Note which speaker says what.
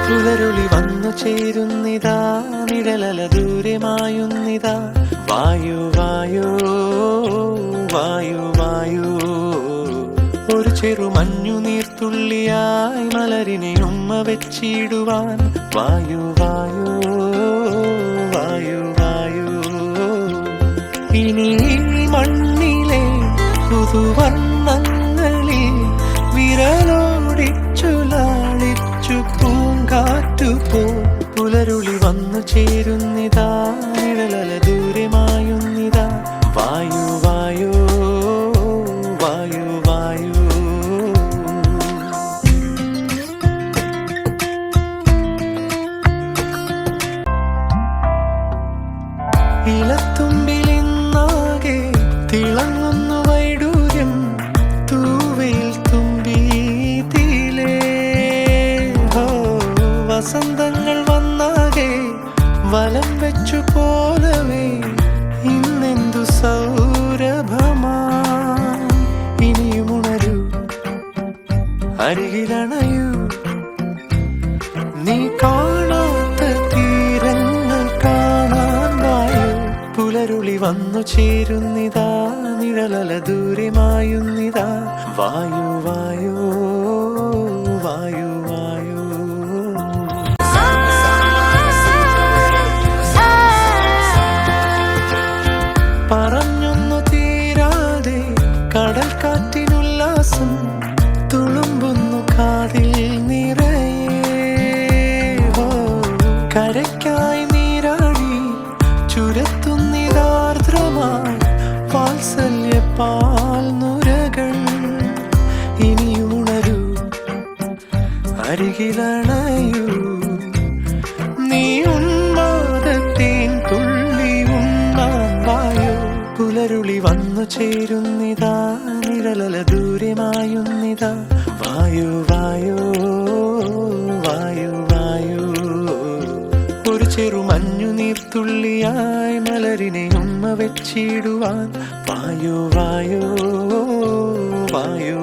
Speaker 1: പുലരുളി വന്നു ചേരുന്നിതാ, നിഴലല ദൂരെ മായുന്നിതാ. വായു വായോ വായു വായോ, ഒരു ചെറു മഞ്ഞു നീർത്തുള്ളിയായി മലരിനെ ഉമ്മ വെച്ചിടുവാൻ. വായു വായോ വായു വായോ, ഇനി മണ്ണിലെ പുതുവർണ്ണങ്ങളിൽ വിരലോടിച്ചു ലാളിച്ചു പൂങ്കാറ്റുപോ. പുലരുളി വന്നു ചേരുന്നിതാ, നിഴലല ദൂരെ മായുന്നിതാ. വായു വായോ വായു വായു. ഇലത്തുമ്പിലിന്നാകെ തിളങ്ങുന്നു വൈഡൂര്യം, തൂവയിൽ തുമ്പി തീലേ. വസന്തങ്ങൾ വന്നാകെ വലം വെച്ചു പോലവേ, ഇന്നെന്തു സൗരഭമാ. ഇനിയുമുണരൂ, അരികിലണയൂ, നീ കാണാത്ത തീരങ്ങൾ കാണാൻ വായു. പുലരുളി വന്നു ചേരുന്നിതാ, നിഴലല ദൂരെ മായുന്നിതാ. വായു വായോ വായു വായു. പറഞ്ഞൊന്നു തീരാതെ കടൽ കാറ്റിനുല്ലാസം തുളുമ്പുന്നു കാതിൽ നിറയെ. കരയ്ക്കായി നീരാടി ചുരത്തുന്നിതാർദ്രമായി വാത്സല്യപ്പാൽ നുരകൾ. ഇനിയുണരൂ, അരികിലണയൂ, നീ ഉന്മാദത്തേൻ തുള്ളി ഉണ്ണാൻ വായോ. പുലരുളി വന്നു ചേരുന്നിതാ, നിഴലല ദൂരെ മായുന്നിതാ. വായു വായോ വായു വായു, ഒരു ചെറു മഞ്ഞു നീർത്തുള്ളിയായി മലരിനെ ഉമ്മ വെച്ചിടുവാൻ. വായു വായോ വായു.